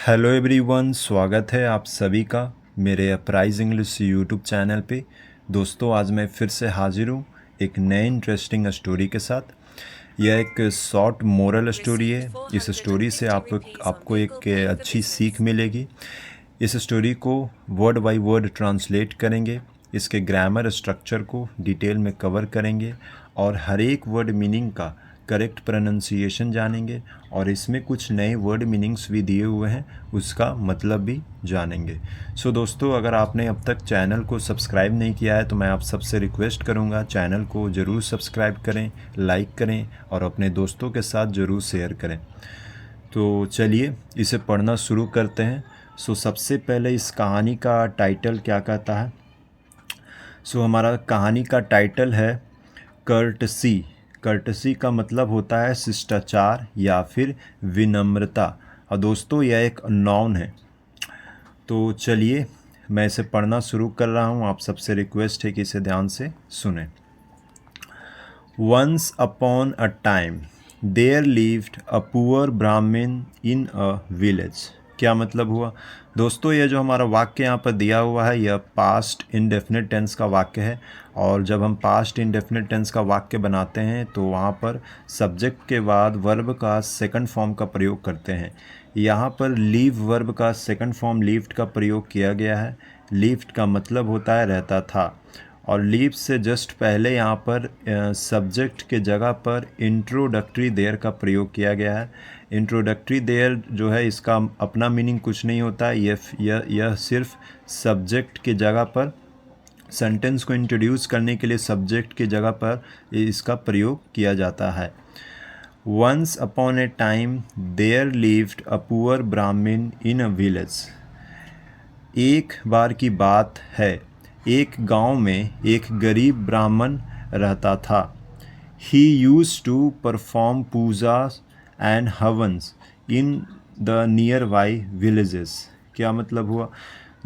Hello everyone, स्वागत है आप सभी का मेरे अपराइज इंग्लिश यूट्यूब चैनल पे। दोस्तों, आज मैं फिर से हाजिर हूँ एक नए इंटरेस्टिंग स्टोरी के साथ। यह एक शॉर्ट मोरल स्टोरी है। इस स्टोरी से आपको एक अच्छी सीख मिलेगी। इस स्टोरी को वर्ड बाय वर्ड ट्रांसलेट करेंगे, इसके ग्रामर स्ट्रक्चर को डिटेल में कवर करेंगे और हर एक वर्ड मीनिंग का करेक्ट प्रोनाउंसिएशन जानेंगे और इसमें कुछ नए वर्ड मीनिंग्स भी दिए हुए हैं, उसका मतलब भी जानेंगे। सो दोस्तों, अगर आपने अब तक चैनल को सब्सक्राइब नहीं किया है तो मैं आप सबसे रिक्वेस्ट करूंगा, चैनल को ज़रूर सब्सक्राइब करें, लाइक करें और अपने दोस्तों के साथ ज़रूर शेयर करें। तो चलिए इसे पढ़ना शुरू करते हैं। सो सबसे पहले इस कहानी का टाइटल क्या कहता है। सो हमारा कहानी का टाइटल है कर्टसी। कर्टसी का मतलब होता है शिष्टाचार या फिर विनम्रता। और दोस्तों, यह एक नाउन है। तो चलिए मैं इसे पढ़ना शुरू कर रहा हूँ। आप सबसे रिक्वेस्ट है कि इसे ध्यान से सुनें। Once upon a time there lived a poor Brahmin in a village. क्या मतलब हुआ दोस्तों? ये जो हमारा वाक्य यहाँ पर दिया हुआ है यह पास्ट इंडेफिनिट टेंस का वाक्य है। और जब हम पास्ट इंडेफिनिट टेंस का वाक्य बनाते हैं तो वहाँ पर सब्जेक्ट के बाद वर्ब का सेकंड फॉर्म का प्रयोग करते हैं। यहाँ पर लीव वर्ब का सेकंड फॉर्म लिव्ड का प्रयोग किया गया है। लिव्ड का मतलब होता है रहता था, और लीव से जस्ट पहले यहाँ पर सब्जेक्ट के जगह पर इंट्रोडक्टरी देयर का प्रयोग किया गया है। इंट्रोडक्टरी देयर जो है इसका अपना मीनिंग कुछ नहीं होता है। यह सिर्फ सब्जेक्ट के जगह पर सेंटेंस को इंट्रोड्यूस करने के लिए सब्जेक्ट की जगह पर इसका प्रयोग किया जाता है। Once upon a time there lived a poor Brahmin in a village. एक बार की बात है, एक गांव में एक गरीब ब्राह्मण रहता था। He used to perform puja and havans in the nearby villages. क्या मतलब हुआ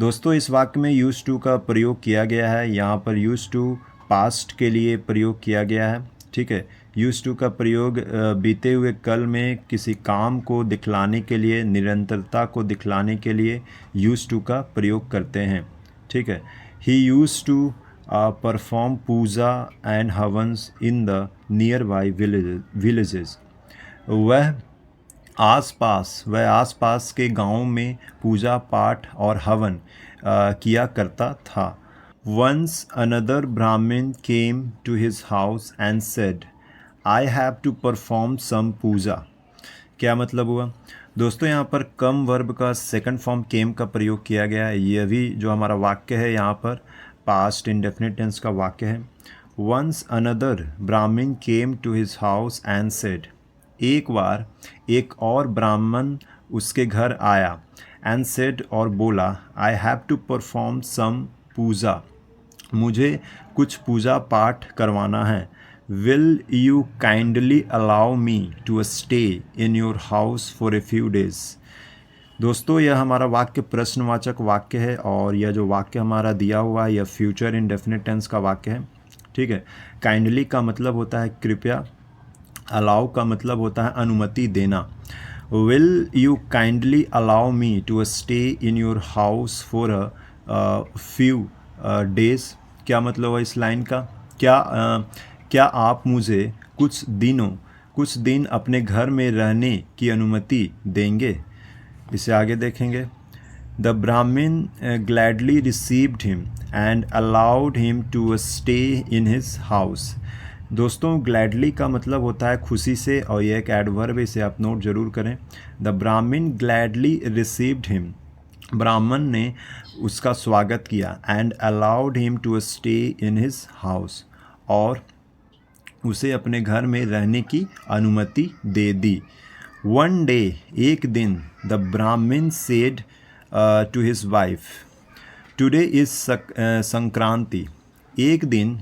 दोस्तों? इस वाक्य में यूज टू का प्रयोग किया गया है। यहाँ पर यूज टू पास्ट के लिए प्रयोग किया गया है। ठीक है, यूज टू का प्रयोग बीते हुए कल में किसी काम को दिखलाने के लिए, निरंतरता को दिखलाने के लिए यूज टू का प्रयोग करते हैं। ठीक है, he use to perform puja and havans in the nearby villages. वह आसपास के गांवों में पूजा पाठ और हवन किया करता था। Once another Brahmin came to his house and said, I have to perform some puja. क्या मतलब हुआ दोस्तों? यहाँ पर कम वर्ब का सेकंड फॉर्म केम का प्रयोग किया गया है। यह भी जो हमारा वाक्य है यहाँ पर पास्ट इंडेफिनिट टेंस का वाक्य है। Once another Brahmin came to his house and said, एक बार एक और ब्राह्मण उसके घर आया। एंड सेड और बोला, I have to perform some puja, मुझे कुछ पूजा पाठ करवाना है। Will you kindly allow me to stay in your house for a few days. दोस्तों, यह हमारा वाक्य प्रश्नवाचक वाक्य है और यह जो वाक्य हमारा दिया हुआ है यह फ्यूचर इंडेफिनिट टेंस का वाक्य है। ठीक है, काइंडली का मतलब होता है कृपया, अलाउ का मतलब होता है अनुमति देना। Will you kindly allow me to stay in your house for a few days. क्या मतलब है इस लाइन का? क्या आप मुझे कुछ दिन अपने घर में रहने की अनुमति देंगे? इसे आगे देखेंगे। The Brahmin gladly received him and allowed him to stay in his house. दोस्तों, ग्लैडली का मतलब होता है खुशी से और यह एक एडवर्ब है, इसे आप नोट जरूर करें। The Brahmin gladly received him, ब्राह्मण ने उसका स्वागत किया। And allowed him to stay in his house, और उसे अपने घर में रहने की अनुमति दे दी। वन डे, एक दिन, the Brahmin said to his wife, today is Sankranti. एक दिन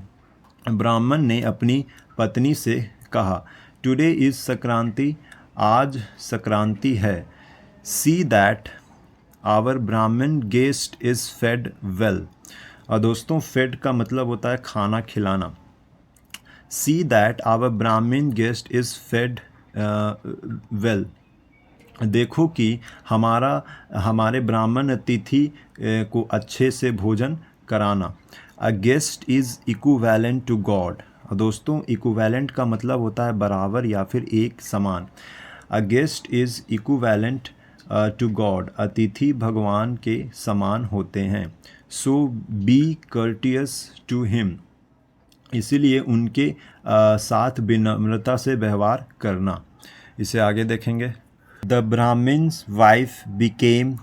ब्राह्मण ने अपनी पत्नी से कहा, टुडे इज संक्रांति, आज संक्रांति है। सी दैट आवर ब्राह्मण गेस्ट इज फेड वेल। और दोस्तों, फेड का मतलब होता है खाना खिलाना। सी दैट आवर ब्राह्मण गेस्ट इज फेड वेल। देखो कि हमारे ब्राह्मण अतिथि को अच्छे से भोजन कराना। A guest is equivalent to God. दोस्तों, इक्विवेलेंट का मतलब होता है बराबर या फिर एक समान। A guest is equivalent to God. अतिथि भगवान के समान होते हैं। So be courteous to him. इसीलिए उनके साथ विनम्रता से व्यवहार करना। इसे आगे देखेंगे। The Brahmin's wife became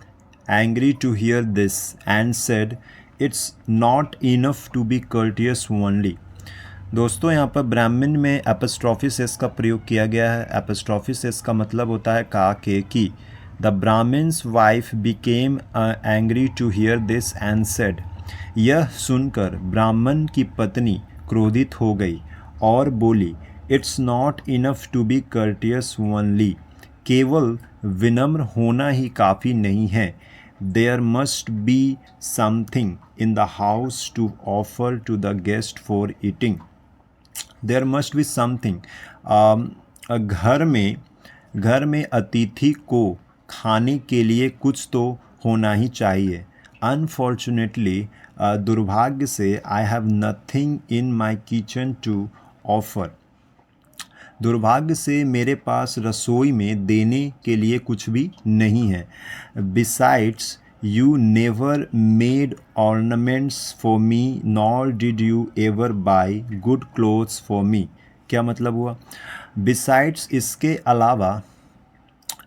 angry to hear this and said, it's not enough to be courteous only. दोस्तों, यहाँ पर ब्राह्मण में एपस्ट्रॉफिस एस का प्रयोग किया गया है। एपस्ट्रॉफिस एस का मतलब होता है का के की। The Brahmin's wife became angry to hear this and said. यह सुनकर ब्राह्मण की पत्नी क्रोधित हो गई और बोली, it's not enough to be courteous only. केवल विनम्र होना ही काफ़ी नहीं है। There must be something in the house to offer to the guest for eating. There must be something. घर में अतिथि को खाने के लिए कुछ तो होना ही चाहिए। अनफॉर्चुनेटली, दुर्भाग्य से, I have nothing in my kitchen to offer. दुर्भाग्य से मेरे पास रसोई में देने के लिए कुछ भी नहीं है। Besides, you never made ornaments for me nor did you ever by good clothes for me. क्या मतलब हुआ? बिसाइड्स,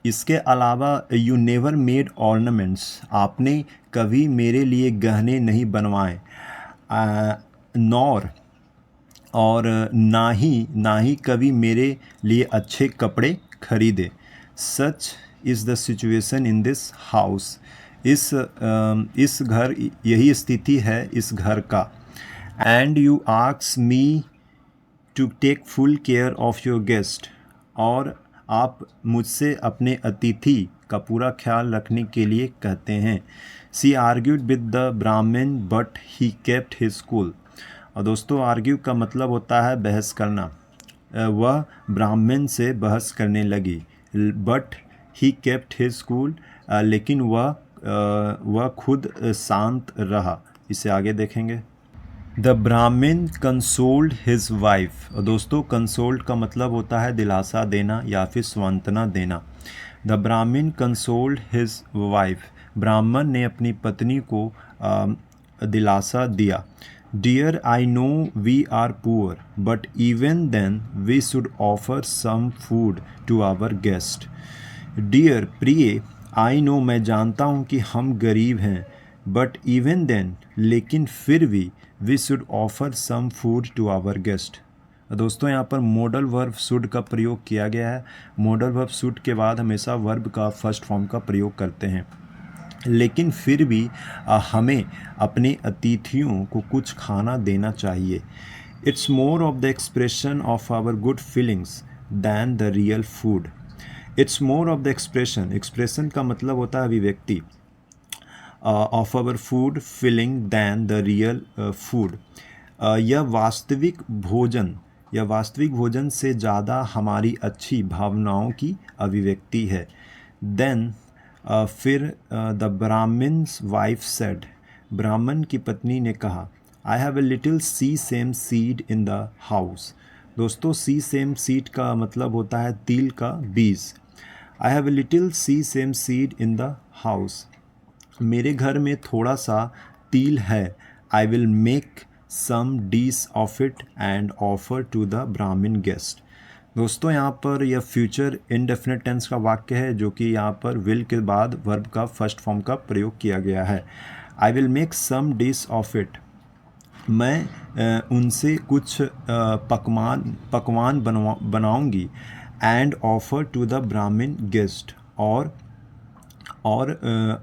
इसके अलावा यू नेवर मेड ऑर्नामेंट्स, आपने कभी मेरे लिए गहने नहीं बनवाए। नॉर, और ना ही कभी मेरे लिए अच्छे कपड़े खरीदे। Such is the situation in this house. इस घर यही स्थिति है इस घर का। And you ask me to take full care of your guest. और आप मुझसे अपने अतिथि का पूरा ख्याल रखने के लिए कहते हैं। सी आर्ग्यूड विद द ब्राह्मण but he kept his cool. और दोस्तों, आर्ग्यू का मतलब होता है बहस करना। वह ब्राह्मण से बहस करने लगी। But he kept his cool, लेकिन वह खुद शांत रहा। इसे आगे देखेंगे। द ब्राह्मण कंसोल्ड हिज वाइफ। दोस्तों, कंसोल्ड का मतलब होता है दिलासा देना या फिर सांत्वना देना। द ब्राह्मण कंसोल्ड हिज वाइफ। ब्राह्मण ने अपनी पत्नी को दिलासा दिया। Dear, I know we are poor, but even then we should offer some food to our guest. Dear, प्रिय, आई नो, मैं जानता हूँ कि हम गरीब हैं, बट इवन देन, लेकिन फिर भी, we should offer some food to our guest. दोस्तों, यहाँ पर मॉडल वर्ब शुड का प्रयोग किया गया है। मॉडल वर्ब शुड के बाद हमेशा वर्ब का फर्स्ट फॉर्म का प्रयोग करते हैं। लेकिन फिर भी हमें अपने अतिथियों को कुछ खाना देना चाहिए। It's more of the expression of our good feelings than the real food. It's more of the expression का मतलब होता है अभिव्यक्ति। Of our food feeling than the real food. यह वास्तविक भोजन से ज़्यादा हमारी अच्छी भावनाओं की अभिव्यक्ति है। देन, फिर द ब्राह्मण्स वाइफ सेड। ब्राह्मण की पत्नी ने कहा, I have a little sesame seed in the house. दोस्तों, सी सेम सीड का मतलब होता है तिल का बीज। I have a little sesame seed in the house. मेरे घर में थोड़ा सा तिल है। I will make some dish of it and offer to the Brahmin guest. दोस्तों, यहाँ पर यह फ्यूचर इनडेफिनेट टेंस का वाक्य है, जो कि यहाँ पर विल के बाद वर्ब का फर्स्ट फॉर्म का प्रयोग किया गया है। I will make some dish of it, मैं उनसे कुछ पकवान बनाऊंगी। And offer to the Brahmin guest, और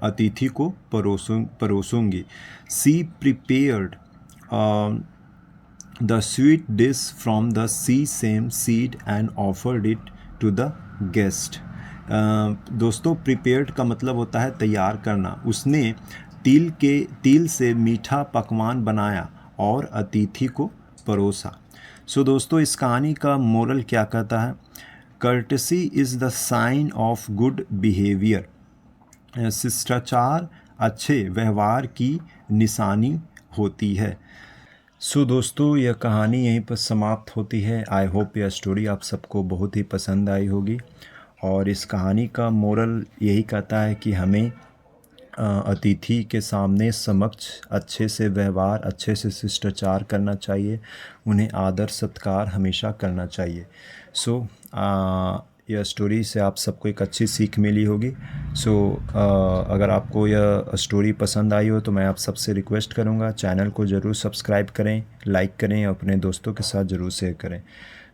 अतिथि को परोसूंगी। She prepared the sweet dish from the sesame seed and offered it to the guest. दोस्तों, प्रिपेयर्ड का मतलब होता है तैयार करना। उसने तिल से मीठा पकवान बनाया और अतिथि को परोसा। सो दोस्तों, इस कहानी का मोरल क्या कहता है? Courtesy is the sign of good behaviour. शिष्टाचार अच्छे व्यवहार की निशानी होती है। सो दोस्तों, यह कहानी यहीं पर समाप्त होती है। आई होप यह स्टोरी आप सबको बहुत ही पसंद आई होगी। और इस कहानी का मोरल यही कहता है कि हमें अतिथि के सामने समक्ष अच्छे से व्यवहार, अच्छे से शिष्टाचार करना चाहिए, उन्हें आदर सत्कार हमेशा करना चाहिए। सो यह स्टोरी से आप सबको एक अच्छी सीख मिली होगी। सो अगर आपको यह स्टोरी पसंद आई हो तो मैं आप सबसे रिक्वेस्ट करूँगा, चैनल को ज़रूर सब्सक्राइब करें, लाइक करें, अपने दोस्तों के साथ ज़रूर शेयर करें।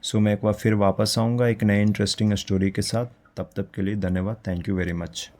सो मैं एक बार फिर वापस आऊँगा एक नए इंटरेस्टिंग स्टोरी के साथ। तब तक के लिए धन्यवाद। Thank you very much.